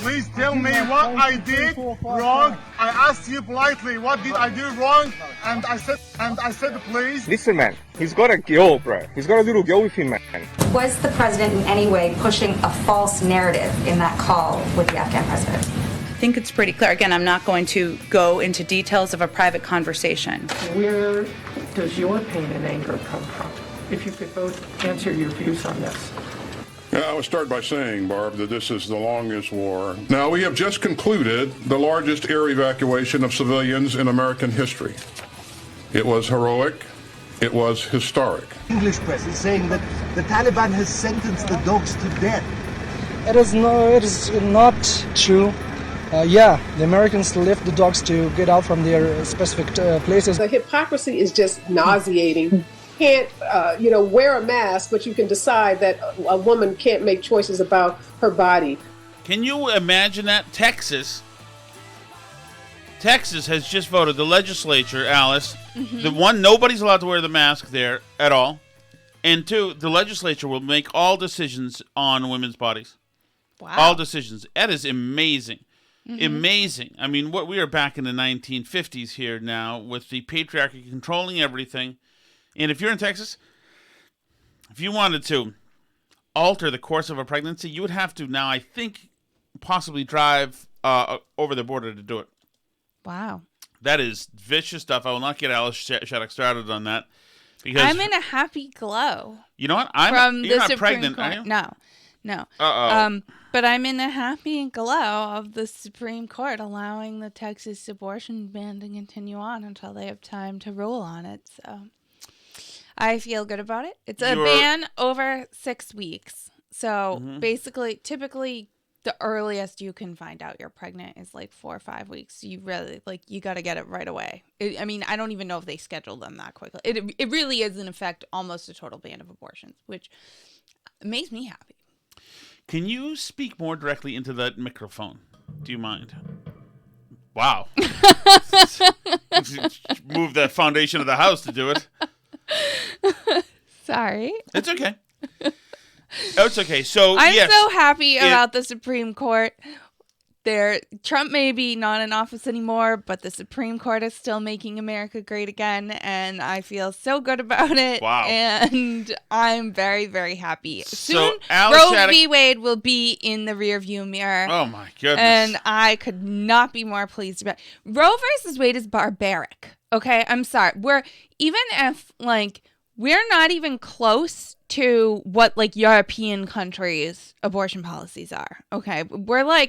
Please tell me what I did wrong. I asked you politely, what did I do wrong? And I said, please. Listen, man, he's got a girl, bro. He's got a little girl with him, man. Was the president in any way pushing a false narrative in that call with the Afghan president? I think it's pretty clear. Again, I'm not going to go into details of a private conversation. Where does your pain and anger come from? If you could both answer your views on this. I would start by saying, Barb, that this is the longest war. Now, we have just concluded the largest air evacuation of civilians in American history. It was heroic. It was historic. English press is saying that the Taliban has sentenced the dogs to death. It is not true. The Americans left the dogs to get out from their specific places. The hypocrisy is just nauseating. Can't, wear a mask, but you can decide that a woman can't make choices about her body. Can you imagine that? Texas has just voted, the legislature, Alice, the one, nobody's allowed to wear the mask there at all. And two, the legislature will make all decisions on women's bodies. Wow. All decisions. That is amazing. Amazing. I mean, we are back in the 1950s here now with the patriarchy controlling everything. And if you're in Texas, if you wanted to alter the course of a pregnancy, you would have to now, I think, possibly drive over the border to do it. Wow. That is vicious stuff. I will not get Alice Shattuck started on that. Because I'm in a happy glow. You know what? You're not pregnant, are you? No. Uh-oh. But I'm in a happy glow of the Supreme Court allowing the Texas abortion ban to continue on until they have time to rule on it. So I feel good about it. It's a ban over 6 weeks. So basically, typically, the earliest you can find out you're pregnant is like 4 or 5 weeks. You really, you got to get it right away. I don't even know if they schedule them that quickly. It really is, in effect, almost a total ban of abortions, which makes me happy. Can you speak more directly into that microphone? Do you mind? Wow. Move the foundation of the house to do it. Sorry. It's okay. It's okay. So I'm so happy about the Supreme Court. Trump may be not in office anymore, but the Supreme Court is still making America great again, and I feel so good about it. Wow. And I'm very, very happy. So Soon, Roe v. Wade will be in the rearview mirror. Oh, my goodness. And I could not be more pleased about it. Roe versus Wade is barbaric. Okay? I'm sorry. Even if, we're not even close to what, European countries' abortion policies are. Okay? We're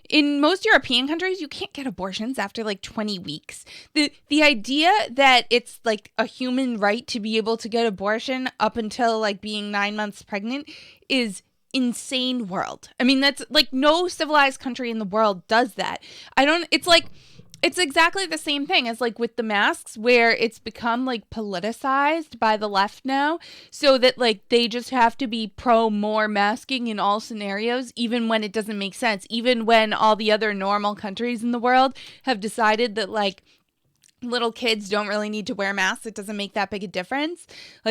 in most European countries, you can't get abortions after 20 weeks. The idea that it's a human right to be able to get abortion up until being 9 months pregnant is insane world. I mean, that's no civilized country in the world does that. It's exactly the same thing as with the masks, where it's become politicized by the left now, so that they just have to be pro more masking in all scenarios, even when it doesn't make sense, even when all the other normal countries in the world have decided that little kids don't really need to wear masks. It doesn't make that big a difference.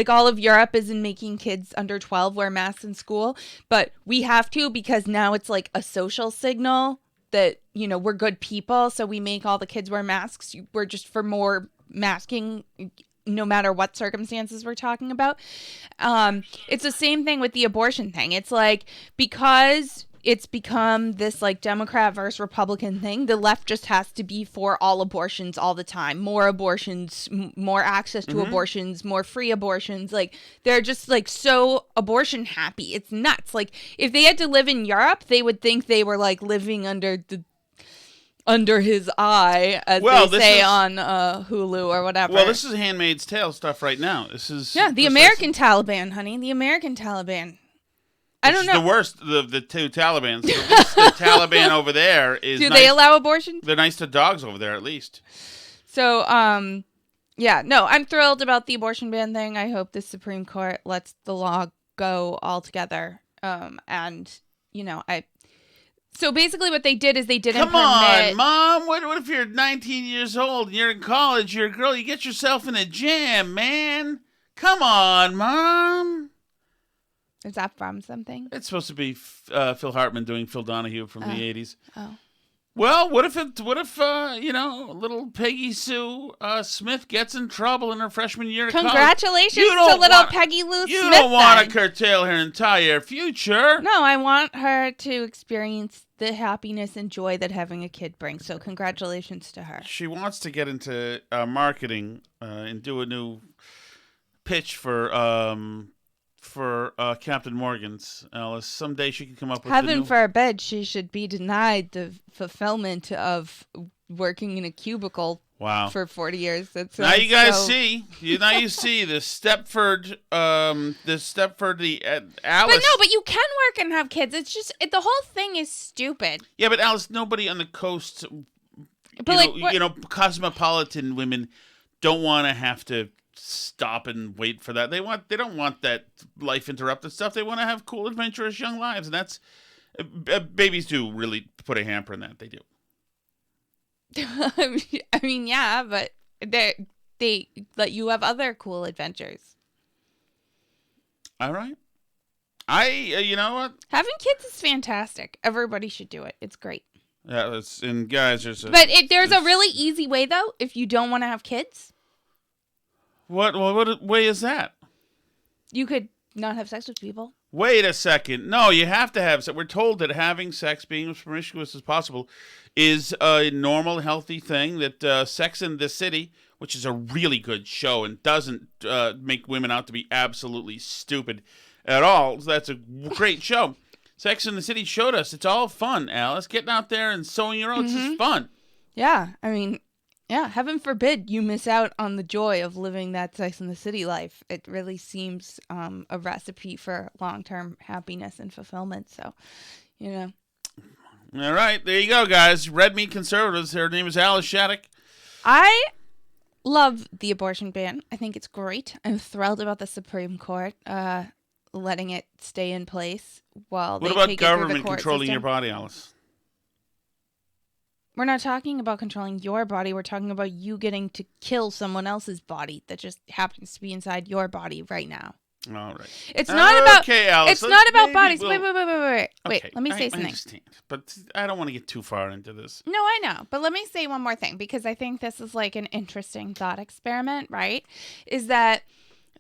All of Europe isn't making kids under 12 wear masks in school, but we have to because now it's a social signal that, we're good people, so we make all the kids wear masks. We're just for more masking, no matter what circumstances we're talking about. It's the same thing with the abortion thing. It's because it's become this Democrat versus Republican thing, the left just has to be for all abortions all the time. More abortions, more access to abortions, more free abortions. They're just so abortion happy. It's nuts. If they had to live in Europe, they would think they were living under his eye, as they say on Hulu or whatever. Well, this is Handmaid's Tale stuff right now. This is the American Taliban, honey. The American Taliban. I don't know. The worst, the two Talibans. At least the Taliban over there is Do they allow abortion? They're nice to dogs over there, at least. So, I'm thrilled about the abortion ban thing. I hope the Supreme Court lets the law go altogether. So basically what they did is they didn't Come on, Mom. What if you're 19 years old and you're in college, you're a girl, you get yourself in a jam, man. Come on, Mom. Is that from something? It's supposed to be Phil Hartman doing Phil Donahue from the 80s. Oh. Well, what if little Peggy Sue Smith gets in trouble in her freshman year of college? Congratulations to little Peggy Lou Smith. You don't want to curtail her entire future. No, I want her to experience the happiness and joy that having a kid brings. So congratulations to her. She wants to get into marketing and do a new pitch for Captain Morgan's, Alice. Someday she can come up with Heaven forbid she should be denied the fulfillment of working in a cubicle for 40 years. Now you guys see. Now you see the Stepford, Alice. But you can work and have kids. It's just the whole thing is stupid. Yeah, but Alice, nobody on the coast, But cosmopolitan women don't want to have to stop and wait for that. They don't want that life interrupted stuff. They want to have cool, adventurous young lives, and that's babies do really put a hamper in that. They do. I mean, yeah, but they let you have other cool adventures. All right. You know what? Having kids is fantastic. Everybody should do it. It's great. Yeah, and guys, there's a really easy way though. If you don't want to have kids, what way is that? You could not have sex with people. Wait a second. No, you have to have sex. We're told that having sex, being as promiscuous as possible, is a normal, healthy thing. That Sex in the City, which is a really good show and doesn't make women out to be absolutely stupid at all. That's a great show. Sex in the City showed us it's all fun, Alice. Getting out there and sowing your oats is fun. Yeah, I mean, yeah, heaven forbid you miss out on the joy of living that Sex in the City life. It really seems a recipe for long-term happiness and fulfillment. So, All right, there you go, guys. Red meat conservatives. Her name is Alice Shattuck. I love the abortion ban. I think it's great. I'm thrilled about the Supreme Court letting it stay in place while what they about take it through the government court controlling system. your body, Alice? We're not talking about controlling your body. We're talking about you getting to kill someone else's body that just happens to be inside your body right now. All right. It's not about. Okay, Alice. It's not about bodies. We'll... Wait. Okay, Let me say I something. understand, but I don't want to get too far into this. No, I know. But let me say one more thing, because I think this is like an interesting thought experiment, right? Is that,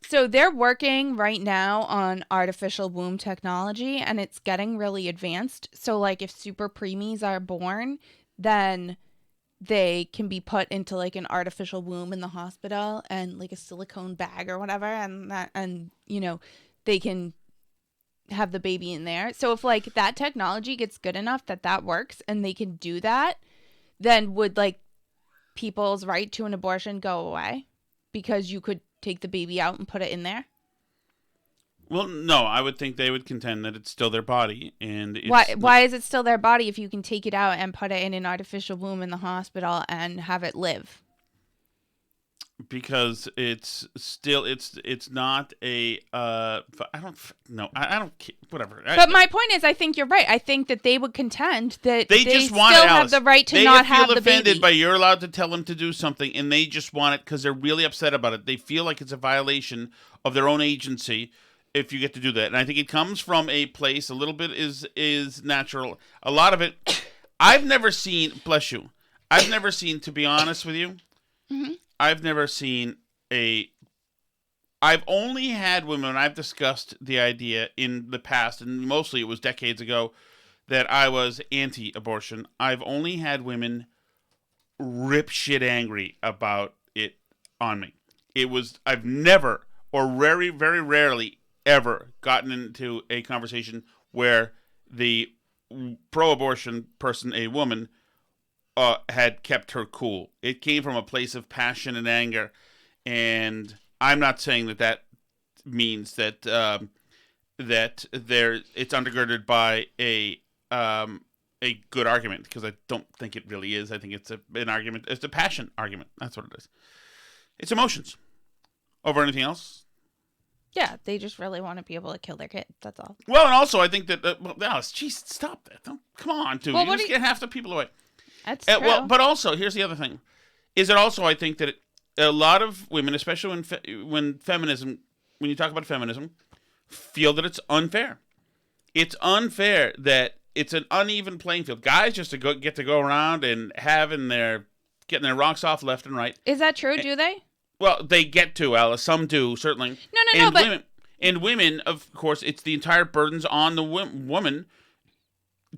so they're working right now on artificial womb technology, and it's getting really advanced. So like if super preemies are born, then they can be put into like an artificial womb in the hospital and like a silicone bag or whatever, and they can have the baby in there. So if like that technology gets good enough that works and they can do that, then would like people's right to an abortion go away because you could take the baby out and put it in there? Well, no, I would think they would contend that it's still their body, and why is it still their body if you can take it out and put it in an artificial womb in the hospital and have it live? Because it's still it's not a I don't care, whatever. But my point is, I think you're right. I think that they would contend that they just want still it, have the right to not have the baby. They feel offended by you're allowed to tell them to do something, and they just want it because they're really upset about it. They feel like it's a violation of their own agency if you get to do that. And I think it comes from a place, a little bit is natural. A lot of it, I've never seen, bless you, to be honest with you, I've never seen I've only had women, I've discussed the idea in the past, and mostly it was decades ago, that I was anti-abortion. I've only had women rip shit angry about it on me. I've never, or very, very rarely, ever gotten into a conversation where the pro-abortion person, a woman, had kept her cool. It came from a place of passion and anger, and I'm not saying that means that it's undergirded by a good argument, because I don't think it really is. I think it's an argument. It's a passion argument. That's what it is. It's emotions over anything else. Yeah, they just really want to be able to kill their kid. That's all. Well, and also I think that Alice, geez, stop that! Come on, dude. Well, you just get half the people away. That's true. Well, but also here's the other thing: is that also I think that a lot of women, especially when feminism, when you talk about feminism, feel that it's unfair. It's unfair that it's an uneven playing field. Guys just get to go around and getting their rocks off left and right. Is that true? Do they? Well, they get to, Alice. Some do, certainly. No, but... Women, of course, it's the entire burden's on the woman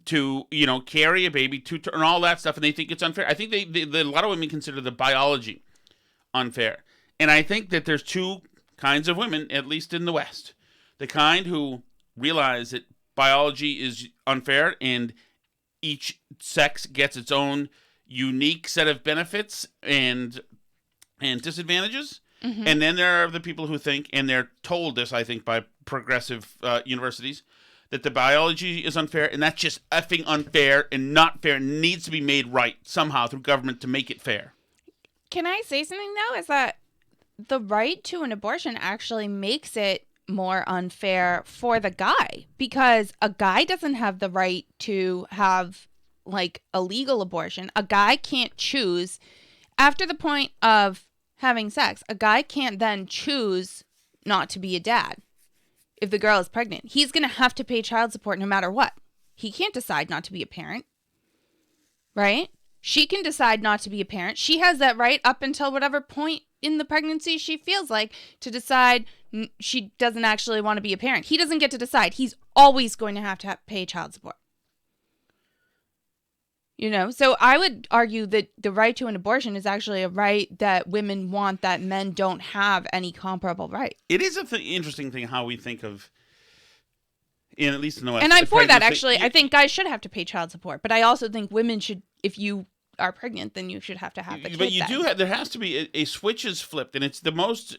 to, carry a baby, and all that stuff, and they think it's unfair. I think a lot of women consider the biology unfair. And I think that there's two kinds of women, at least in the West. The kind who realize that biology is unfair and each sex gets its own unique set of benefits and disadvantages. Mm-hmm. And then there are the people who think, and they're told this, I think, by progressive universities, that the biology is unfair, and that's just effing unfair and not fair and needs to be made right somehow through government to make it fair. Can I say something, though? Is that the right to an abortion actually makes it more unfair for the guy, because a guy doesn't have the right to have, like, a legal abortion. A guy can't choose after the point of having sex. A guy can't then choose not to be a dad if the girl is pregnant. He's going to have to pay child support no matter what. He can't decide not to be a parent, right? She can decide not to be a parent. She has that right up until whatever point in the pregnancy she feels like to decide she doesn't actually want to be a parent. He doesn't get to decide. He's always going to have pay child support. So I would argue that the right to an abortion is actually a right that women want that men don't have any comparable right. It is an interesting thing how we think of, at least in the West. And I'm for that, actually. I think guys should have to pay child support. But I also think women should, if you are pregnant, then you should have to have the kid. But there has to be a switch is flipped, and it's the most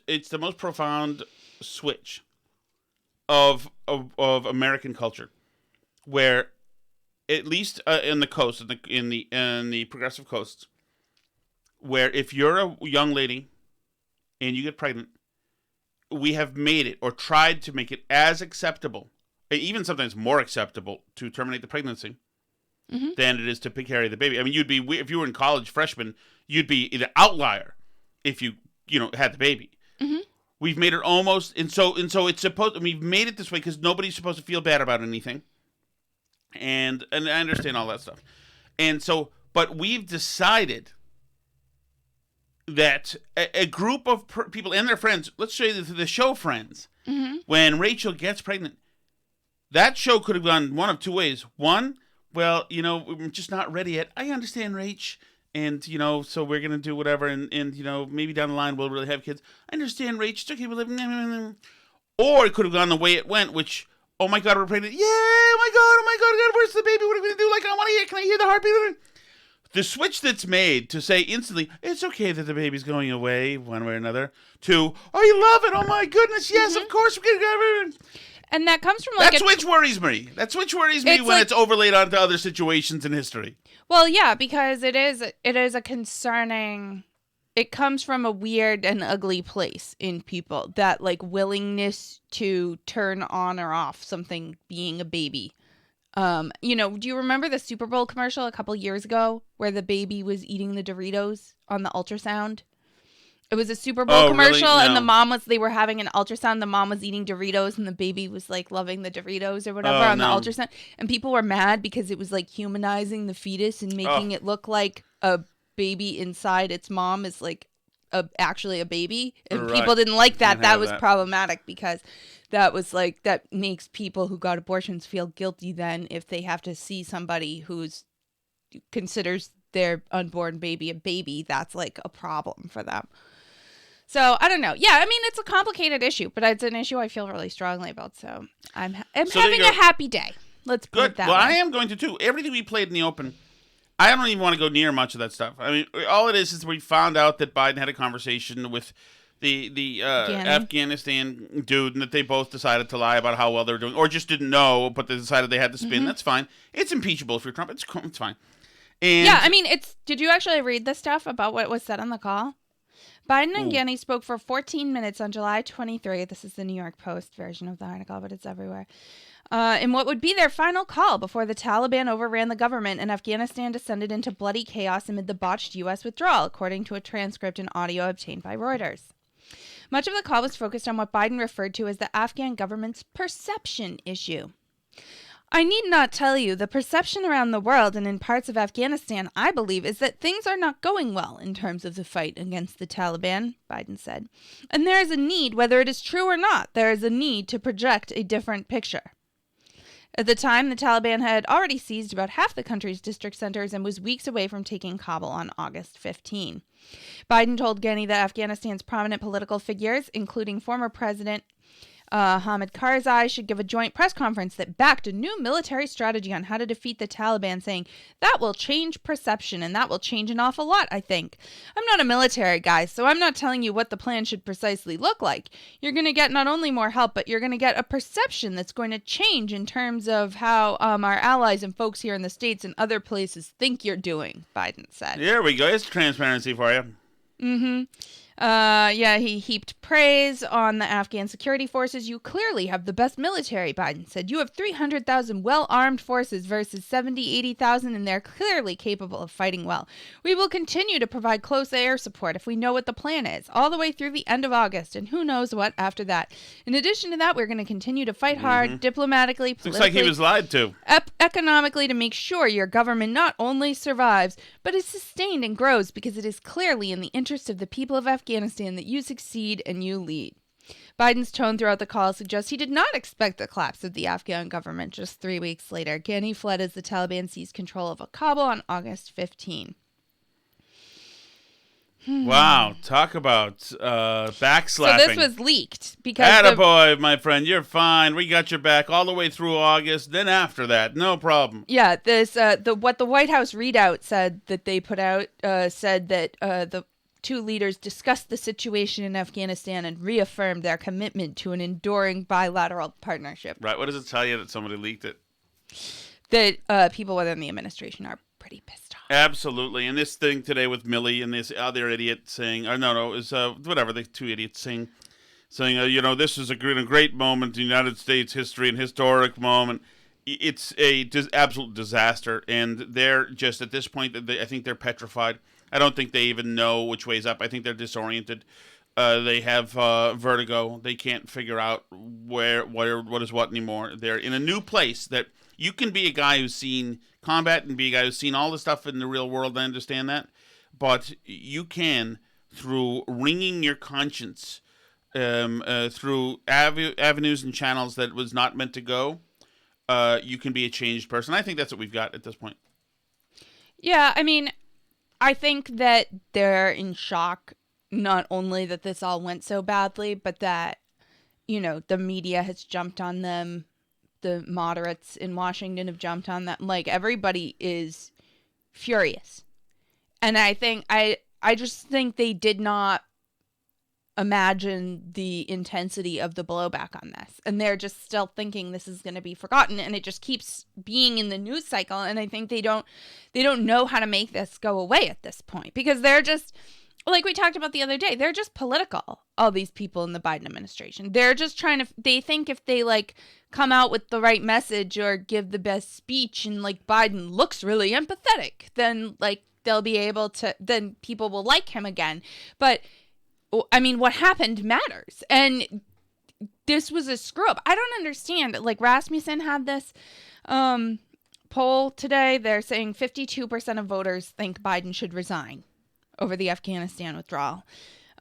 profound switch of American culture, where at least in the coast, in the progressive coasts, where if you're a young lady and you get pregnant, we have made it or tried to make it as acceptable, even sometimes more acceptable, to terminate the pregnancy than it is to carry the baby. I mean, if you were in college freshman, you'd be the outlier if you had the baby. Mm-hmm. We've made it almost, and so it's supposed. We've made it this way because nobody's supposed to feel bad about anything. And I understand all that stuff. And so, but we've decided that a group of people and their friends, let's say the show Friends, when Rachel gets pregnant, that show could have gone one of two ways. One, well, we're just not ready yet. I understand, Rach. And, so we're going to do whatever. And maybe down the line we'll really have kids. I understand, Rach. It's okay. We're living. Or it could have gone the way it went, which... Oh my God, we're pregnant. Yeah, oh my God, where's the baby? What are we going to do? Like, can I hear the heartbeat? The switch that's made to say instantly, it's okay that the baby's going away one way or another, to, oh, you love it. Oh my goodness. Yes, of course. We're going to. And that comes from that switch worries me. That switch worries me when it's overlaid onto other situations in history. Well, yeah, because it is a concerning... It comes from a weird and ugly place in people, that like willingness to turn on or off something being a baby. Do you remember the Super Bowl commercial a couple years ago where the baby was eating the Doritos on the ultrasound? It was a Super Bowl commercial, really? No. And they were having an ultrasound. The mom was eating Doritos and the baby was like loving the Doritos or whatever the ultrasound. And people were mad because it was like humanizing the fetus and making it look like a baby inside its mom is like actually a baby, and people didn't like that. That was problematic because that makes people who got abortions feel guilty then if they have to see somebody who's considers their unborn baby a baby. That's like a problem for them. So I don't know. Yeah, I mean, it's a complicated issue, but it's an issue I feel really strongly about. So I'm having a happy day. Let's put it that way. Well, I am going to too. Everything we played in the open, I don't even want to go near much of that stuff. I mean, all it is we found out that Biden had a conversation with the Afghanistan dude, and that they both decided to lie about how well they were doing, or just didn't know, but they decided they had to spin. That's fine. It's impeachable if you're Trump. It's fine. And yeah, I mean, did you actually read the stuff about what was said on the call? Biden and Ghani spoke for 14 minutes on July 23. This is the New York Post version of the article, but it's everywhere. In what would be their final call before the Taliban overran the government and Afghanistan descended into bloody chaos amid the botched U.S. withdrawal, according to a transcript and audio obtained by Reuters. Much of the call was focused on what Biden referred to as the Afghan government's perception issue. I need not tell you, the perception around the world and in parts of Afghanistan, I believe, is that things are not going well in terms of the fight against the Taliban, Biden said. And there is a need, whether it is true or not, there is a need to project a different picture. At the time, the Taliban had already seized about half the country's district centers and was weeks away from taking Kabul on August 15. Biden told Ghani that Afghanistan's prominent political figures, including former President Hamid Karzai, should give a joint press conference that backed a new military strategy on how to defeat the Taliban, saying, that will change perception, and that will change an awful lot, I think. I'm not a military guy, so I'm not telling you what the plan should precisely look like. You're going to get not only more help, but you're going to get a perception that's going to change in terms of how our allies and folks here in the States and other places think you're doing, Biden said. There we go. It's transparency for you. Mm-hmm. He heaped praise on the Afghan security forces. You clearly have the best military, Biden said. You have 300,000 well-armed forces versus 80,000, and they're clearly capable of fighting well. We will continue to provide close air support if we know what the plan is, all the way through the end of August, and who knows what after that. In addition to that, we're going to continue to fight hard, diplomatically, politically. Looks like he was lied to. Economically, to make sure your government not only survives, but is sustained and grows, because it is clearly in the interest of the people of Afghanistan that you succeed and you lead. Biden's tone throughout the call suggests he did not expect the collapse of the Afghan government just 3 weeks later. Ghani fled as the Taliban seized control of Kabul on August 15. Wow, talk about backslapping. So this was leaked because attaboy, my friend, you're fine. We got your back all the way through August. Then after that, no problem. Yeah, this what the White House readout said that they put out said that the two leaders discussed the situation in Afghanistan and reaffirmed their commitment to an enduring bilateral partnership. Right. What does it tell you that somebody leaked it? That people within the administration are pretty pissed off. Absolutely. And this thing today with Millie and this other idiot saying, whatever, the two idiots saying, this is a great moment in United States history, an historic moment. It's a absolute disaster. And they're just, at this point, I think they're petrified. I don't think they even know which way's up. I think they're disoriented. They have vertigo. They can't figure out what is what anymore. They're in a new place that you can be a guy who's seen combat and be a guy who's seen all the stuff in the real world. I understand that. But you can, through wringing your conscience, through avenues and channels that was not meant to go, you can be a changed person. I think that's what we've got at this point. Yeah, I mean, I think that they're in shock, not only that this all went so badly, but that, the media has jumped on them. The moderates in Washington have jumped on them. Like, everybody is furious. And I think, I just think they did not imagine the intensity of the blowback on this. And they're just still thinking this is going to be forgotten, and it just keeps being in the news cycle. And I think they don't know how to make this go away at this point, because they're just, like we talked about the other day, they're just political, all these people in the Biden administration. They're just they think if they come out with the right message or give the best speech and Biden looks really empathetic, then they'll be able to, then people will like him again. But I mean, what happened matters. And this was a screw up. I don't understand. Rasmussen had this poll today. They're saying 52% of voters think Biden should resign over the Afghanistan withdrawal.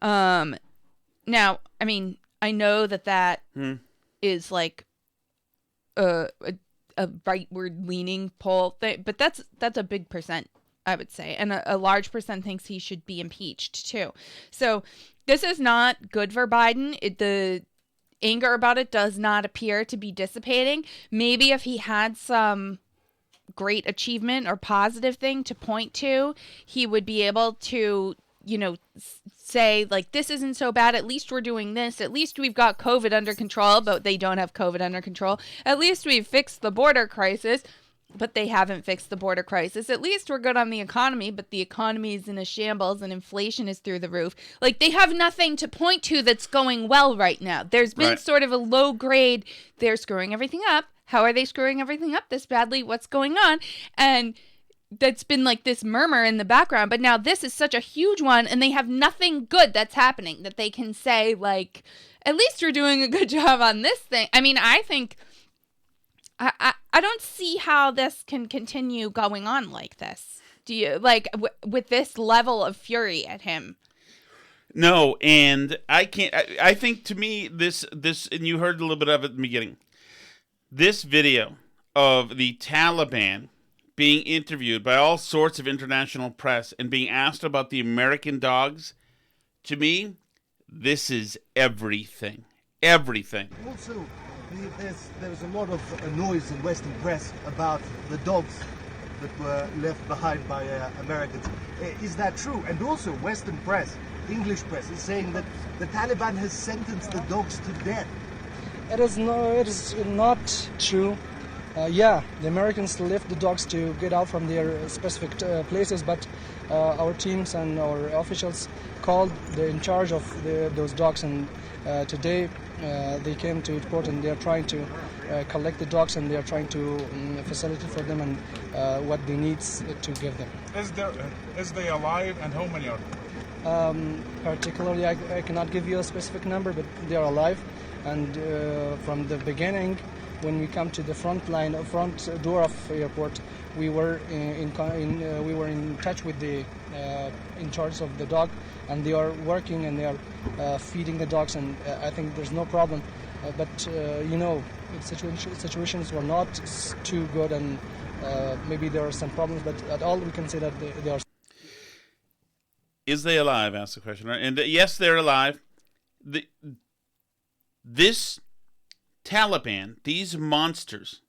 Now, I mean, I know that is a rightward leaning poll thing, but that's a big percent, I would say. And a large percent thinks he should be impeached too. So this is not good for Biden. The anger about it does not appear to be dissipating. Maybe if he had some great achievement or positive thing to point to, he would be able to, say this isn't so bad. At least we're doing this. At least we've got COVID under control, but they don't have COVID under control. At least we've fixed the border crisis, but they haven't fixed the border crisis. At least we're good on the economy, but the economy is in a shambles and inflation is through the roof. They have nothing to point to that's going well right now. There's been sort of a low grade, they're screwing everything up. How are they screwing everything up this badly? What's going on? And that's been like this murmur in the background, but now this is such a huge one, and they have nothing good that's happening that they can say, like, at least you're doing a good job on this thing. I mean, I think I don't see how this can continue going on like this. Do you, like, with this level of fury at him? No, and I can't. I think, to me, this, and you heard a little bit of it at the beginning. This video of the Taliban being interviewed by all sorts of international press and being asked about the American dogs, to me, this is everything. Everything. Also, there's a lot of noise in Western press about the dogs that were left behind by Americans. Is that true? And also, Western press, English press, is saying that the Taliban has sentenced the dogs to death. It is not true. Yeah, the Americans left the dogs to get out from their specific places, but our teams and our officials called the in charge of those dogs, and today they came to court, and they are trying to collect the dogs, and they are trying to facilitate for them and what they need to give them. Is they alive, and how many are there? Particularly, I cannot give you a specific number, but they are alive. And from the beginning, when we come to the front door of the airport, we were in touch with the in charge of the dog, and they are working and they are feeding the dogs, and I think there's no problem. But situations were not too good, and maybe there are some problems. But at all, we can say that they are. Is they alive? Asked the question, right? And yes, they're alive. This Taliban, these monsters,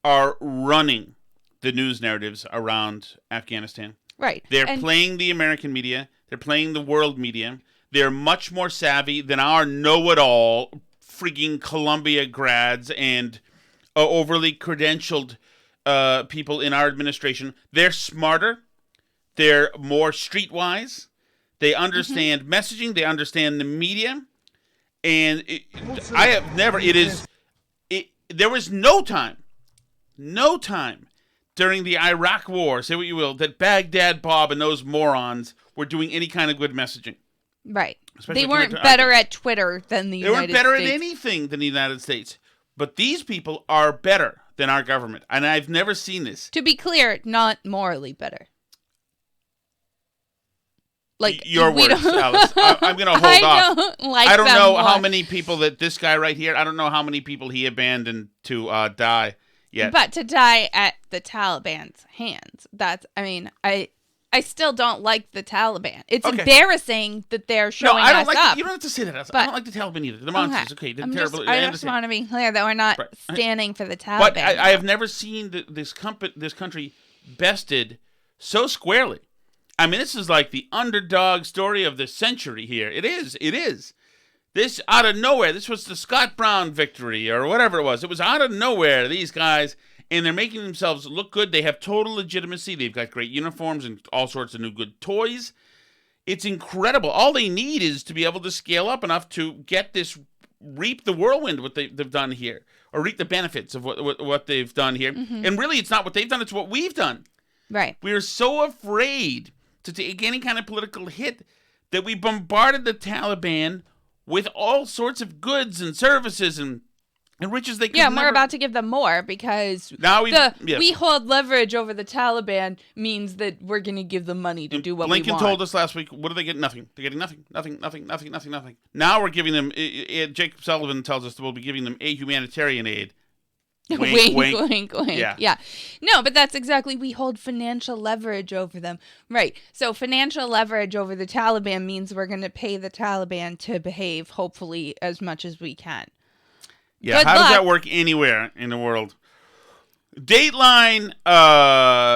are running the news narratives around Afghanistan. Right. They're playing the American media. They're playing the world media. They're much more savvy than our know-it-all freaking Columbia grads and overly credentialed people in our administration. They're smarter. They're more streetwise. They understand messaging. They understand the media. And I have never, there was no time during the Iraq War, say what you will, that Baghdad Bob and those morons were doing any kind of good messaging. Right. Especially they weren't better at Twitter than the United States. They weren't better at anything than the United States. But these people are better than our government. And I've never seen this. To be clear, not morally better. Like, your words, Alice. I'm going to hold off. I don't know how many people that this guy right here, I don't know how many people he abandoned to die yet. But to die at the Taliban's hands. I still don't like the Taliban. It's embarrassing that they're showing us up. You don't have to say that. I don't like the Taliban either. They're monsters. Okay, they're terrible. I just want to be clear that we're not standing for the Taliban. But I have never seen this country bested so squarely. I mean, this is like the underdog story of the century here. It is. This out of nowhere. This was the Scott Brown victory or whatever it was. It was out of nowhere, these guys, and they're making themselves look good. They have total legitimacy. They've got great uniforms and all sorts of new good toys. It's incredible. All they need is to be able to scale up enough to get this, reap the whirlwind, what they've done here, or reap the benefits of what they've done here. And really, it's not what they've done, it's what we've done. Right. We are so afraid to take any kind of political hit that we bombarded the Taliban with all sorts of goods and services and riches they could never... Yeah, we're about to give them more because we hold leverage over the Taliban means that we're going to give them money to do what we want. Lincoln told us last week, what do they get? Nothing. They're getting nothing. Now we're giving them... Jacob Sullivan tells us that we'll be giving them humanitarian aid. Wink, wink. Yeah. No, but that's exactly, we hold financial leverage over them. Right. So financial leverage over the Taliban means we're going to pay the Taliban to behave, hopefully, as much as we can. Yeah, Good how luck. does that work anywhere in the world? Dateline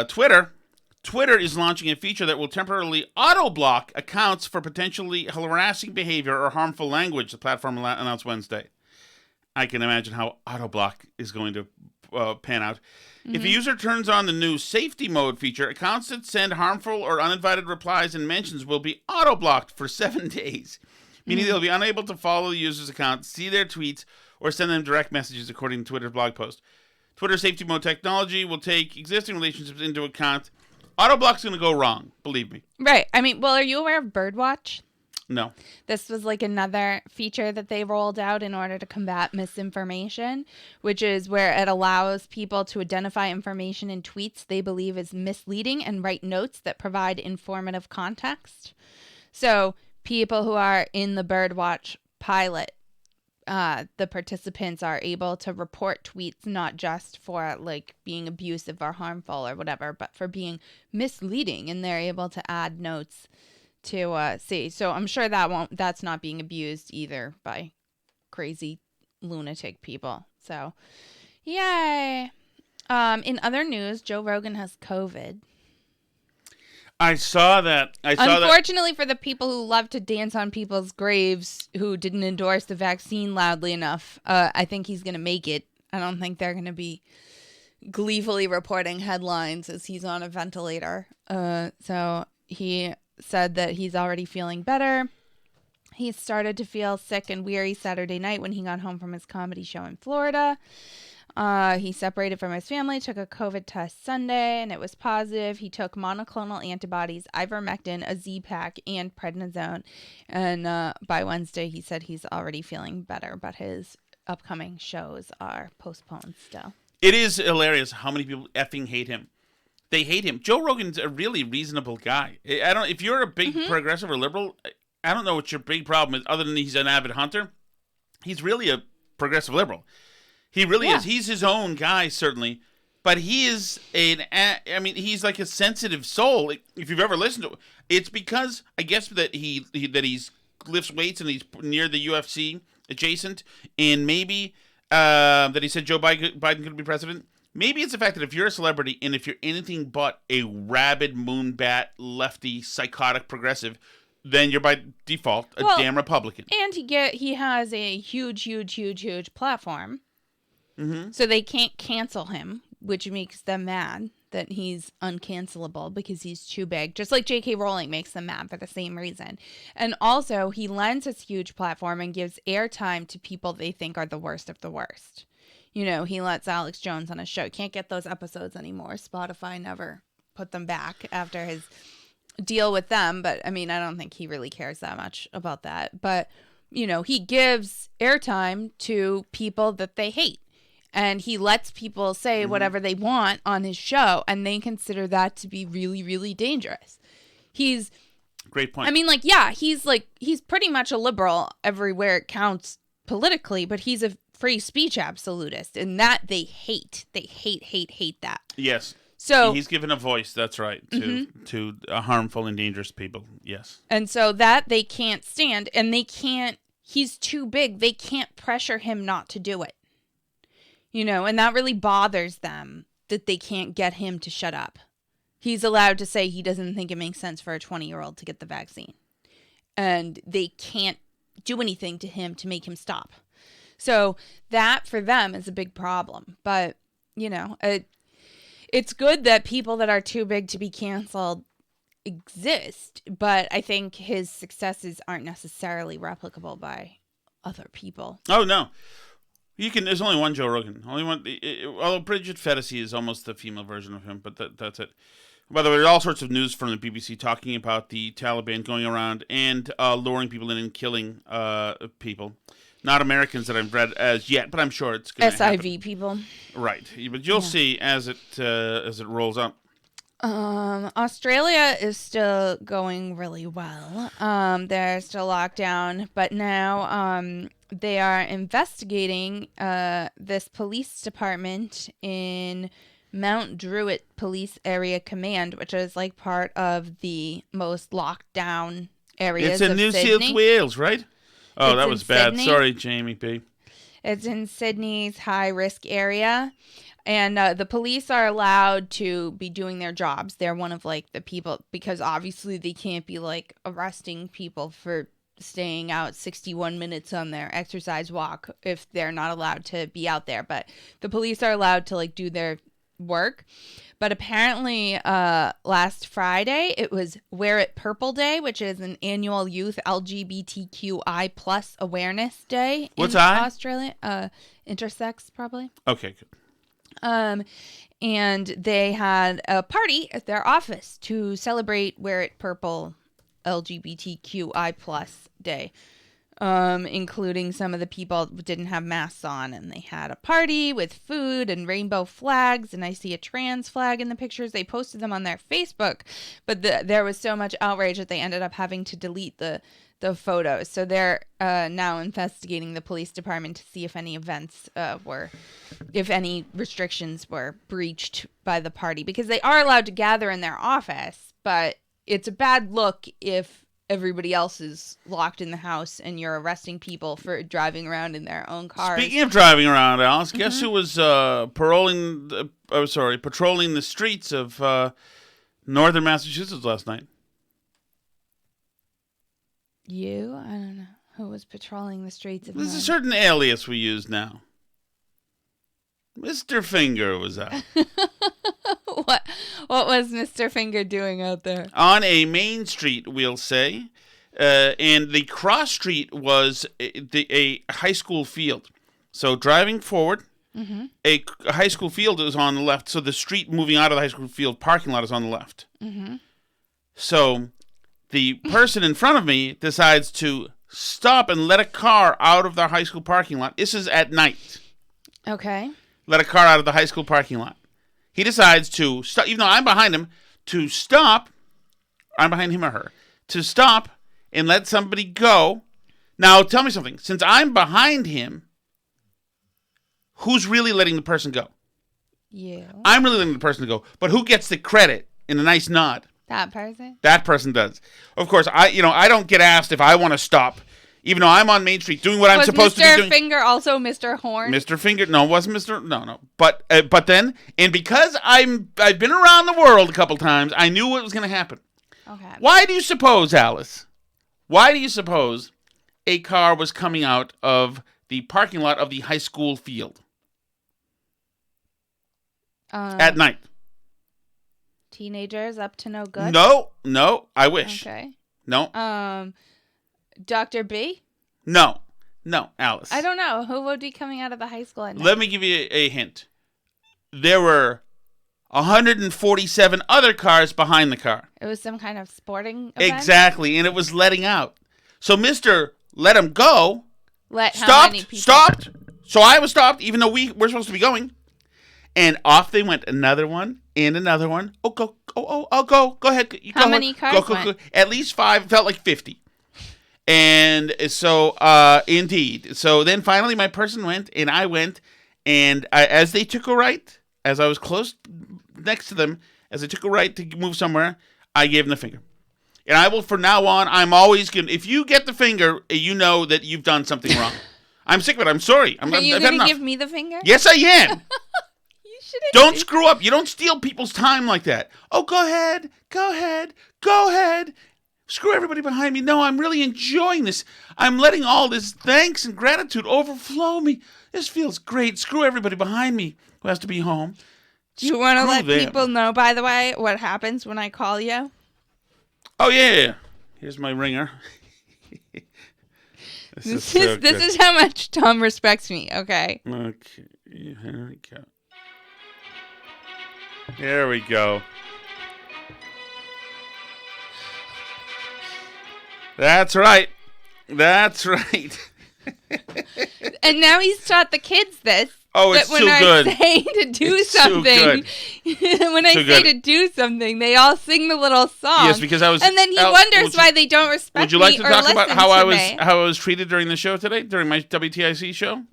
Twitter is launching a feature that will temporarily auto-block accounts for potentially harassing behavior or harmful language, the platform announced Wednesday. I can imagine how auto-block is going to pan out. If a user turns on the new safety mode feature, accounts that send harmful or uninvited replies and mentions will be auto-blocked for 7 days, meaning they'll be unable to follow the user's account, see their tweets, or send them direct messages, according to Twitter's blog post. Twitter safety mode technology will take existing relationships into account. Autoblock's going to go wrong, believe me. Right. I mean, well, are you aware of Birdwatch? No. This was like another feature that they rolled out in order to combat misinformation, which is where it allows people to identify information in tweets they believe is misleading and write notes that provide informative context. So people who are in the Birdwatch pilot, the participants are able to report tweets not just for like being abusive or harmful or whatever, but for being misleading, and they're able to add notes to see. So I'm sure that's not being abused either by crazy lunatic people. So yay. In other news, Joe Rogan has COVID. I saw that. Unfortunately for the people who love to dance on people's graves who didn't endorse the vaccine loudly enough, I think he's going to make it. I don't think they're going to be gleefully reporting headlines as he's on a ventilator. So he said that he's already feeling better. He started to feel sick and weary Saturday night when he got home from his comedy show in Florida. He separated from his family, took a COVID test Sunday, and it was positive. He took monoclonal antibodies, ivermectin, a Z-Pack, and prednisone. And by Wednesday, he said he's already feeling better, but his upcoming shows are postponed still. It is hilarious how many people effing hate him. They hate him. Joe Rogan's a really reasonable guy. If you're a big progressive or liberal, I don't know what your big problem is, other than he's an avid hunter. He's really a progressive liberal. He really is. He's his own guy, certainly. But he is he's like a sensitive soul. If you've ever listened to it, it's because I guess that he lifts weights and he's near the UFC adjacent, and maybe that he said Joe Biden could be president. Maybe it's the fact that if you're a celebrity and if you're anything but a rabid moonbat lefty psychotic progressive, then you're by default a damn Republican. And he has a huge platform. Mm-hmm. So they can't cancel him, which makes them mad that he's uncancelable because he's too big. Just like J.K. Rowling makes them mad for the same reason. And also, he lends his huge platform and gives airtime to people they think are the worst of the worst. You know, he lets Alex Jones on his show. Can't get those episodes anymore. Spotify never put them back after his deal with them. But, I mean, I don't think he really cares that much about that. But, you know, he gives airtime to people that they hate. And he lets people say whatever they want on his show, and they consider that to be really, really dangerous. He's great point. I mean, he's pretty much a liberal everywhere it counts politically, but he's a free speech absolutist, and that they hate. They hate that. Yes. So he's given a voice. That's right to harmful and dangerous people. Yes. And so that they can't stand, and they can't. He's too big. They can't pressure him not to do it. You know, and that really bothers them that they can't get him to shut up. He's allowed to say he doesn't think it makes sense for a 20-year-old to get the vaccine. And they can't do anything to him to make him stop. So that for them is a big problem. But, you know, it's good that people that are too big to be canceled exist. But I think his successes aren't necessarily replicable by other people. Oh, no. There's only one Joe Rogan. Only one. Although Bridget Fetisi is almost the female version of him, but that's it. By the way, there's all sorts of news from the BBC talking about the Taliban going around and luring people in and killing people. Not Americans that I've read as yet, but I'm sure it's going to happen. SIV people. Right. But you'll see as it rolls up. Australia is still going really well. They're still locked down, but now they are investigating this police department in Mount Druitt Police Area Command, which is like part of the most locked down areas of Sydney. It's in New South Wales, right? Oh, that was bad. Sydney. Sorry, Jamie B. It's in Sydney's high-risk area. And the police are allowed to be doing their jobs. They're one of, like, the people, because obviously they can't be, like, arresting people for staying out 61 minutes on their exercise walk if they're not allowed to be out there. But the police are allowed to, like, do their work. But apparently last Friday, it was Wear It Purple Day, which is an annual youth LGBTQI plus awareness day. What's in I? Australia. Intersex, probably. Okay, good. And they had a party at their office to celebrate Wear It Purple LGBTQI plus day, including some of the people didn't have masks on, and they had a party with food and rainbow flags, and I see a trans flag in the pictures. They posted them on their Facebook, but there was so much outrage that they ended up having to delete the photos. So they're now investigating the police department to see if any if any restrictions were breached by the party, because they are allowed to gather in their office, but it's a bad look if everybody else is locked in the house and you're arresting people for driving around in their own cars. Speaking of driving around, Alice, guess who was patrolling the streets of northern Massachusetts last night? You? I don't know. Who was patrolling the streets of There's a certain alias we use now. Mr. Finger was out. What was Mr. Finger doing out there? On a main street, we'll say. And the cross street was a high school field. So driving forward, a high school field is on the left. So the street moving out of the high school field parking lot is on the left. So the person in front of me decides to stop and let a car out of the high school parking lot. This is at night. Okay. Let a car out of the high school parking lot. He decides to stop, even though I'm behind him, to stop. I'm behind him or her. To stop and let somebody go. Now, tell me something. Since I'm behind him, who's really letting the person go? You. I'm really letting the person go. But who gets the credit in a nice nod? That person? That person does. Of course, I don't get asked if I want to stop, even though I'm on Main Street doing what I'm supposed to be doing. Was Mr. Finger also Mr. Horn? Mr. Finger, no, it wasn't Mr. No. But then, and because I've been around the world a couple times, I knew what was going to happen. Okay. Why do you suppose, Alice? Why do you suppose a car was coming out of the parking lot of the high school field at night? Teenagers up to no good? No, I wish. Okay. No. Dr. B? No, Alice. I don't know. Who would be coming out of the high school at night? Let me give you a hint. There were 147 other cars behind the car. It was some kind of sporting event? Exactly, and it was letting out. So Mr. Let him go. How many people? Stopped. So I was stopped, even though we're supposed to be going. And off they went. Another one and another one. Oh, go. I'll go. Go ahead. How many cars went? At least 5. It felt like 50. And so, indeed. So then finally my person went, and I went. And as they took a right, as I was close next to them, as they took a right to move somewhere, I gave them the finger. And I will, from now on, I'm always going to, if you get the finger, you know that you've done something wrong. I'm sick of it. I'm sorry. Are you going to give me the finger? Yes, I am. shouldn't. Don't screw up. You don't steal people's time like that. Oh, go ahead. Go ahead. Go ahead. Screw everybody behind me. No, I'm really enjoying this. I'm letting all this thanks and gratitude overflow me. This feels great. Screw everybody behind me who has to be home. Do you want to let people know, by the way, what happens when I call you? Oh, yeah. Here's my ringer. This is how much Tom respects me, okay? Okay. Here we go. There we go. That's right. That's right. And now he's taught the kids this. Oh, it's when too good. I say to do something, when I say to do something, they all sing the little song. Yes, because I was. And then he wonders why they don't respect me. Would you like to talk about how I was treated during the show today, during my WTIC show?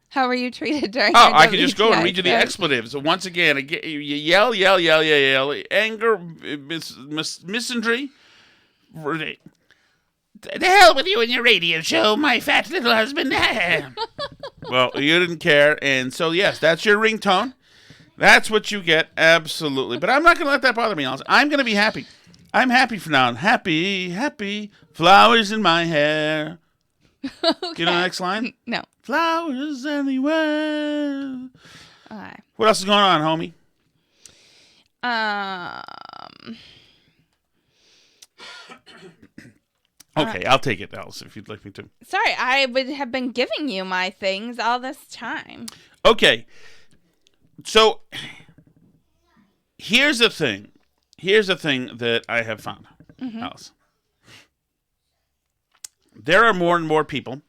How were you treated during? Oh, I could just go and read you the expletives once again. You yell, anger, misandry. The hell with you and your radio show, my fat little husband. Well, you didn't care, and so yes, that's your ringtone. That's what you get, absolutely. But I'm not going to let that bother me, Alice. I'm going to be happy. I'm happy for now. Happy, happy, flowers in my hair. Okay. Do you know the next line? No. Flowers anywhere. Okay. What else is going on, homie? Okay, I'll take it, Alice, if you'd like me to. Sorry, I would have been giving you my things all this time. Okay. So here's the thing. Here's the thing that I have found, Alice. There are more and more people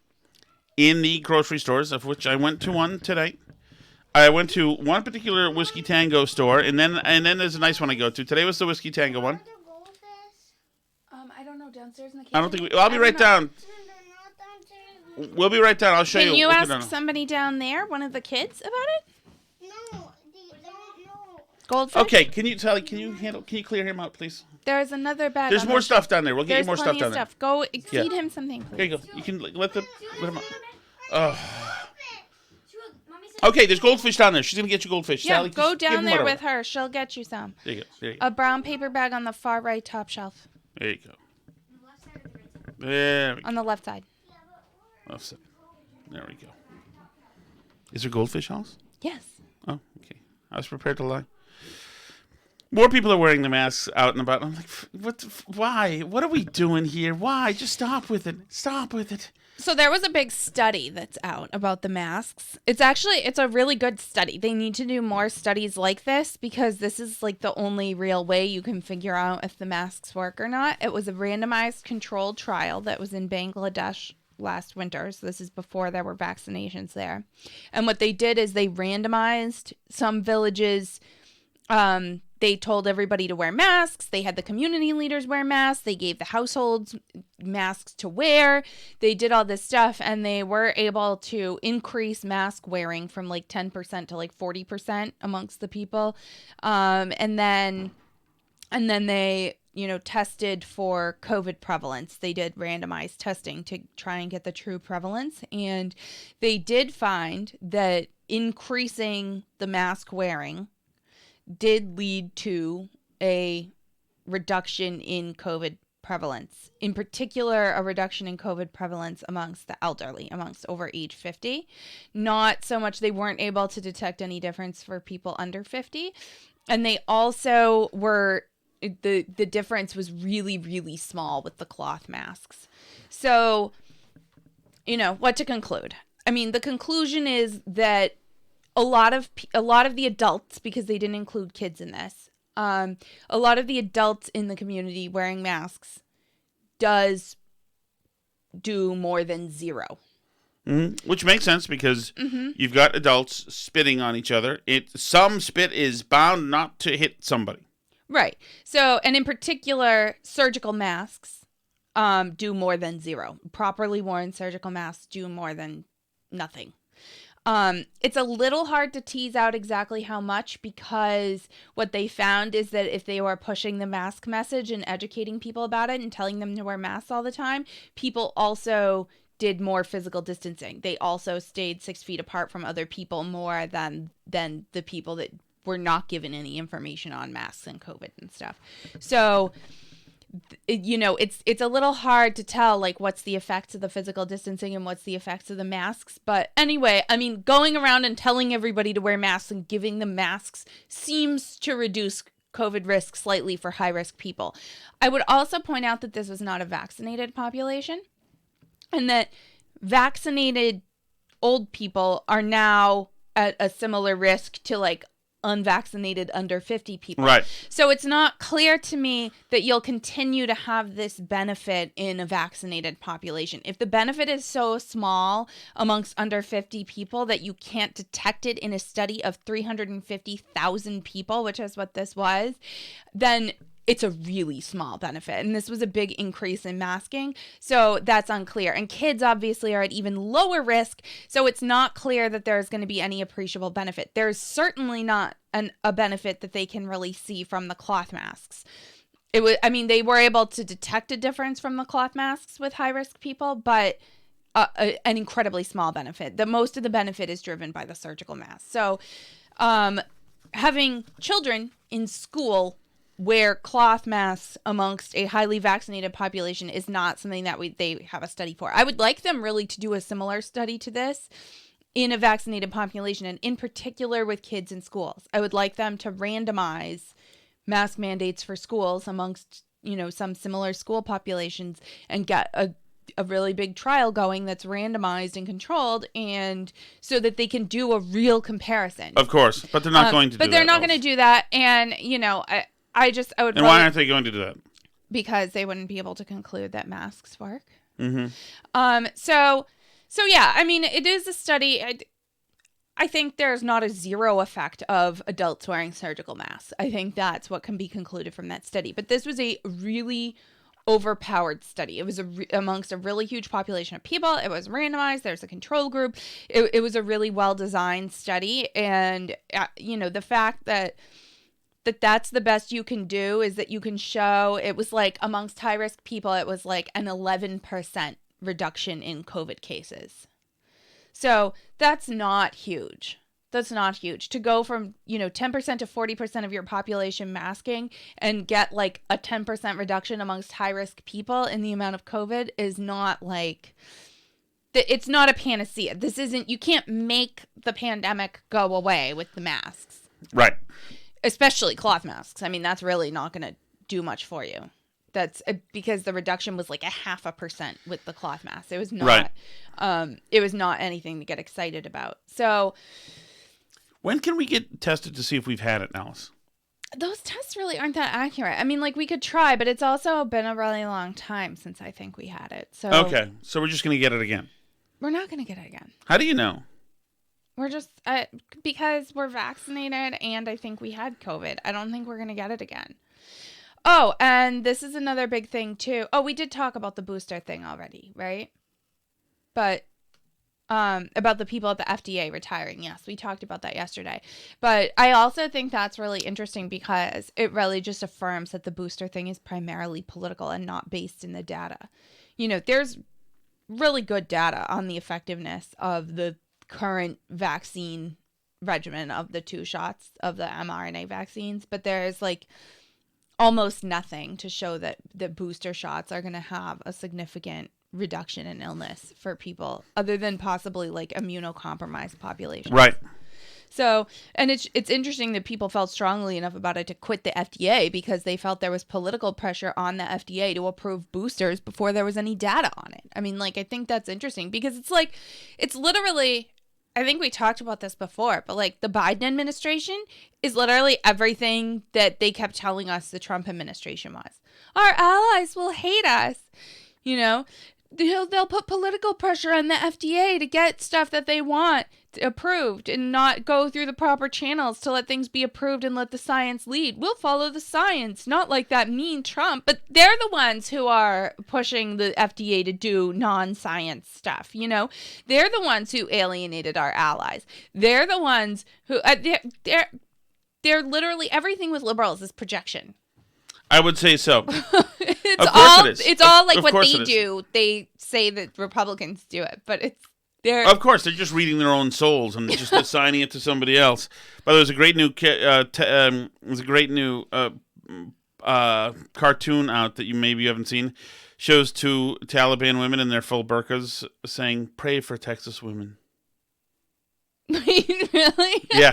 in the grocery stores, of which I went to one today. I went to one particular Whiskey Tango store, and then there's a nice one I go to. Today was the Whiskey Tango one. I don't know, downstairs in the kitchen. I don't think I'll be right down. We'll be right down. I'll show you. Can you ask somebody down there, one of the kids, about it? No. Goldfish? Okay, can you clear him out, please? There's another bag. There's more stuff down there. We'll get you more stuff down there. Go feed him something, please. Here you go. You can let him out. Okay, there's goldfish down there. She's going to get you goldfish. Yeah, Sally, go down there whatever. with her. She'll get you some. There you go. A brown paper bag on the far right top shelf. There you go. There we go. On the left side. Left side. There we go. Is there goldfish, Alice? Yes. Oh, okay. I was prepared to lie. More people are wearing the masks out and about. I'm like, why? What are we doing here? Why? Just stop with it. Stop with it. So there was a big study that's out about the masks. It's a really good study. They need to do more studies like this because this is like the only real way you can figure out if the masks work or not. It was a randomized controlled trial that was in Bangladesh last winter. So this is before there were vaccinations there. And what they did is they randomized some villages. They told everybody to wear masks. They had the community leaders wear masks. They gave the households masks to wear. They did all this stuff, and they were able to increase mask wearing from like 10% to like 40% amongst the people. And then they, tested for COVID prevalence. They did randomized testing to try and get the true prevalence. And they did find that increasing the mask wearing did lead to a reduction in COVID prevalence. In particular, a reduction in COVID prevalence amongst the elderly, amongst over age 50. Not so much, they weren't able to detect any difference for people under 50. And they also were, the difference was really, really small with the cloth masks. So, what to conclude? I mean, the conclusion is that a lot of the adults, because they didn't include kids in this, a lot of the adults in the community wearing masks does do more than zero. Mm-hmm. Which makes sense because you've got adults spitting on each other. Some spit is bound not to hit somebody. Right. So, and in particular, surgical masks do more than zero. Properly worn surgical masks do more than nothing. It's a little hard to tease out exactly how much because what they found is that if they were pushing the mask message and educating people about it and telling them to wear masks all the time, people also did more physical distancing. They also stayed 6 feet apart from other people more than the people that were not given any information on masks and COVID and stuff. So it's a little hard to tell, like, what's the effects of the physical distancing and what's the effects of the masks. But anyway, I mean, going around and telling everybody to wear masks and giving them masks seems to reduce COVID risk slightly for high-risk people. I would also point out that this was not a vaccinated population and that vaccinated old people are now at a similar risk to, like, unvaccinated under 50 people. Right. So it's not clear to me that you'll continue to have this benefit in a vaccinated population. If the benefit is so small amongst under 50 people that you can't detect it in a study of 350,000 people, which is what this was, then it's a really small benefit. And this was a big increase in masking. So that's unclear. And kids obviously are at even lower risk. So it's not clear that there's going to be any appreciable benefit. There's certainly not a benefit that they can really see from the cloth masks. They were able to detect a difference from the cloth masks with high risk people, but an incredibly small benefit. Most of the benefit is driven by the surgical mask. So having children in school wear cloth masks amongst a highly vaccinated population is not something that they have a study for. I would like them really to do a similar study to this in a vaccinated population, and in particular with kids in schools. I would like them to randomize mask mandates for schools amongst, some similar school populations and get a really big trial going that's randomized and controlled, and so that they can do a real comparison. Of course, but they're not going to do that. But they're not going to do that, and, you know, I would... And why aren't they going to do that? Because they wouldn't be able to conclude that masks work. Mm-hmm. So yeah, I mean, it is a study. I think there's not a zero effect of adults wearing surgical masks. I think that's what can be concluded from that study. But this was a really overpowered study. It was amongst a really huge population of people. It was randomized. There's a control group. It was a really well-designed study. And, you know, the fact that that's the best you can do is that you can show, it was like amongst high-risk people, it was like an 11% reduction in COVID cases. So that's not huge. That's not huge. To go from, you know, 10% to 40% of your population masking and get like a 10% reduction amongst high-risk people in the amount of COVID is not like, it's not a panacea. This isn't, you can't make the pandemic go away with the masks. Right. Especially cloth masks. I mean, that's really not going to do much for you. That's because the reduction was like 0.5% with the cloth mask. It was not, it was not anything to get excited about. So, when can we get tested to see if we've had it, Alice? Those tests really aren't that accurate. I mean, like, we could try, but it's also been a really long time since I think we had it. So okay, so we're just going to get it again. We're not going to get it again. How do you know? We're just, because we're vaccinated and I think we had COVID. I don't think we're going to get it again. Oh, and this is another big thing, too. Oh, we did talk about the booster thing already, right? But about the people at the FDA retiring. Yes, we talked about that yesterday. But I also think that's really interesting because it really just affirms that the booster thing is primarily political and not based in the data. You know, there's really good data on the effectiveness of the current vaccine regimen of the 2 shots of the mRNA vaccines, but there's like almost nothing to show that the booster shots are going to have a significant reduction in illness for people other than possibly like immunocompromised populations. Right. So, and it's interesting that people felt strongly enough about it to quit the FDA because they felt there was political pressure on the FDA to approve boosters before there was any data on it. I mean, like, I think that's interesting because it's like, it's literally, I think we talked about this before, but like the Biden administration is literally everything that they kept telling us the Trump administration was. Our allies will hate us. You know, they'll put political pressure on the FDA to get stuff that they want approved and not go through the proper channels to let things be approved and let the science lead. We'll follow the science, not like that mean Trump, but they're the ones who are pushing the FDA to do non-science stuff, you know? They're the ones who alienated our allies. They're the ones who, they're literally, everything with liberals is projection. I would say so. It's all like what they do. They say that Republicans do it, but they're of course they're just reading their own souls and just assigning it to somebody else. But there's a great new cartoon out that you haven't seen. Shows 2 Taliban women in their full burqas saying, "Pray for Texas women." Really? Yeah.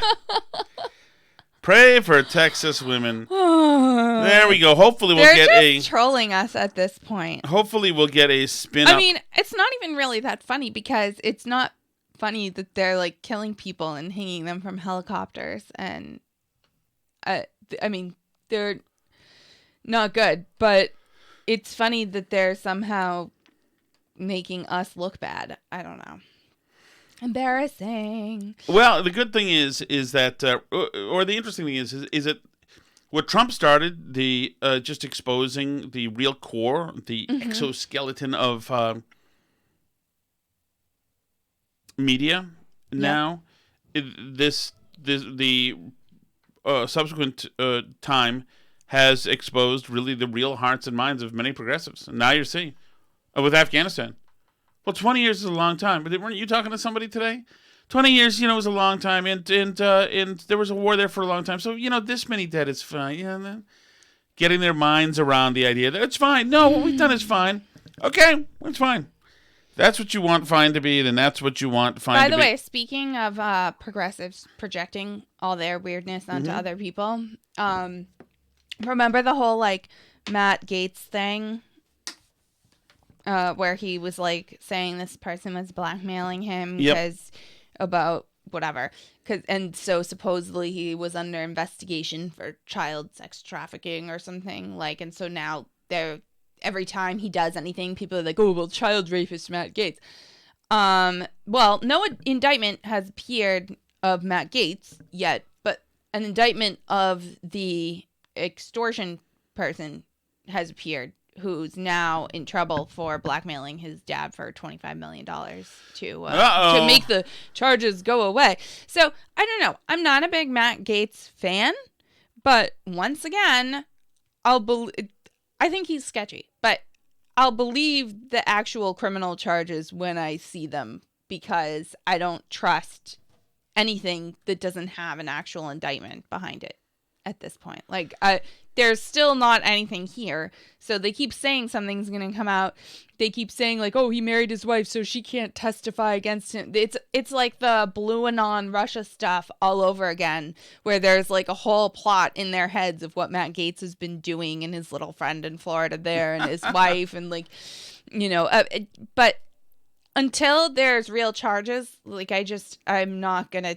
Pray for Texas women. There we go. Hopefully They're just trolling us at this point. Hopefully we'll get a spin-up. I mean, it's not even really that funny because it's not funny that they're like killing people and hanging them from helicopters. And I mean, they're not good, but it's funny that they're somehow making us look bad. I don't know. Embarrassing. Well, the good thing is that, or the interesting thing is that what Trump started, the just exposing the real core, the exoskeleton of media. Now, the subsequent time has exposed really the real hearts and minds of many progressives. And now you're seeing with Afghanistan. Well, 20 years is a long time. But weren't you talking to somebody today? 20 years, was a long time, and there was a war there for a long time. So, this many dead is fine. Getting their minds around the idea that it's fine. No, what we've done is fine. Okay, it's fine. That's what you want fine to be, then that's what you want fine to be. By the way, speaking of progressives projecting all their weirdness onto other people, remember the whole, Matt Gaetz thing? where he was like saying this person was blackmailing him Yep. because about whatever. And so supposedly he was under investigation for child sex trafficking or something. Like, and so now every time he does anything, people are like, oh, well, child rapist Matt Gaetz. Well, no indictment has appeared of Matt Gaetz yet, but an indictment of the extortion person has appeared, who's now in trouble for blackmailing his dad for $25 million to make the charges go away. So, I don't know. I'm not a big Matt Gaetz fan, but once again, I think he's sketchy, but I'll believe the actual criminal charges when I see them, because I don't trust anything that doesn't have an actual indictment behind it at this point. Like, there's still not anything here. So they keep saying something's going to come out. They keep saying like, oh, he married his wife, so she can't testify against him. It's like the Blue Anon Russia stuff all over again, where there's like a whole plot in their heads of what Matt Gaetz has been doing and his little friend in Florida there and his wife and like, but until there's real charges, like I'm not going to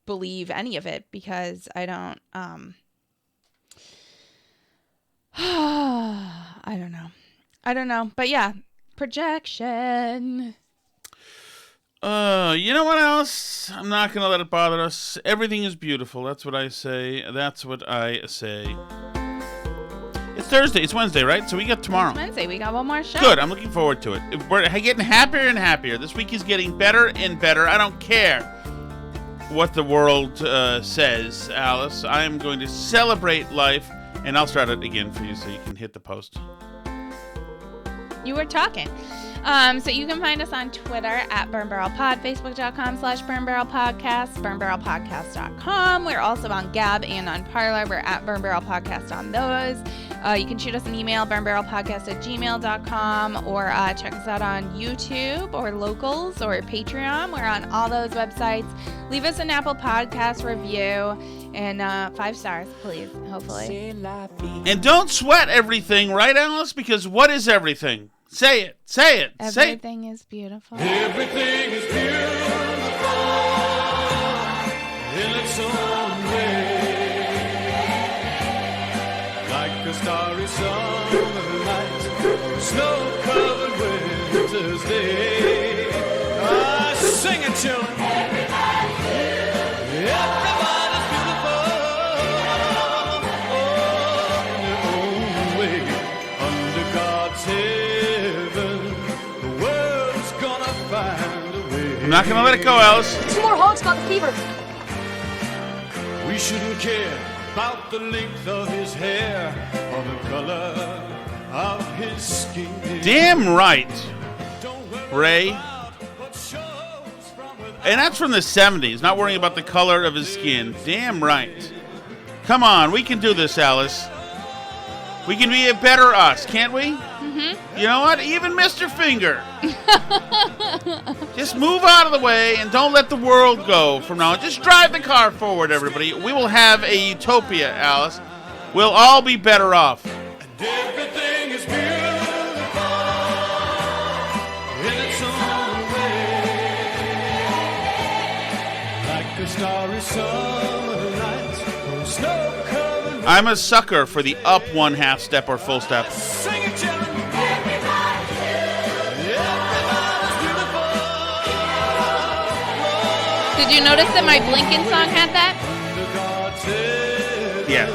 believe any of it, because I don't, I don't know. But yeah, projection. You know what else? I'm not going to let it bother us. Everything is beautiful. That's what I say. That's what I say. It's Thursday. It's Wednesday, right? So we got tomorrow. It's Wednesday. We got one more show. Good. I'm looking forward to it. We're getting happier and happier. This week is getting better and better. I don't care what the world says, Alice. I am going to celebrate life, and I'll start it again for you so you can hit the post. You were talking. So you can find us on Twitter at Burn Barrel Pod, Facebook.com/Burn Barrel Podcast, BurnBarrelPodcast.com. We're also on Gab and on Parler. We're at Burn Barrel Podcast on those. You can shoot us an email, burnbarrelpodcast@gmail.com, or check us out on YouTube or Locals or Patreon. We're on all those websites. Leave us an Apple Podcast review and 5 stars, please, hopefully. And don't sweat everything, right, Alice? Because what is everything? Say it. Say it. Everything is beautiful. Everything is beautiful in its own way. Like a starry summer night or a snow-covered winter's day. Sing it, children. Everybody's beautiful. Oh, in their own way. Under God's heaven, the world's gonna find a way. I'm not going to let it go, Alice. 2 more hogs got the fever. We shouldn't care about the length of his hair or the color of his skin. Damn right, Ray. And that's from the 70s, not worrying about the color of his skin. Damn right. Come on, we can do this, Alice. We can be a better us, can't we? Mm-hmm. You know what? Even Mr. Finger. Just move out of the way and don't let the world go from now on. Just drive the car forward, everybody. We will have a utopia, Alice. We'll all be better off. Everything is beautiful in its own way. Like a starry summer night or snow-covered. I'm a sucker for the up 1/2 step or full step. Sing it, children. Did you notice that my Blinken song had that? Yeah.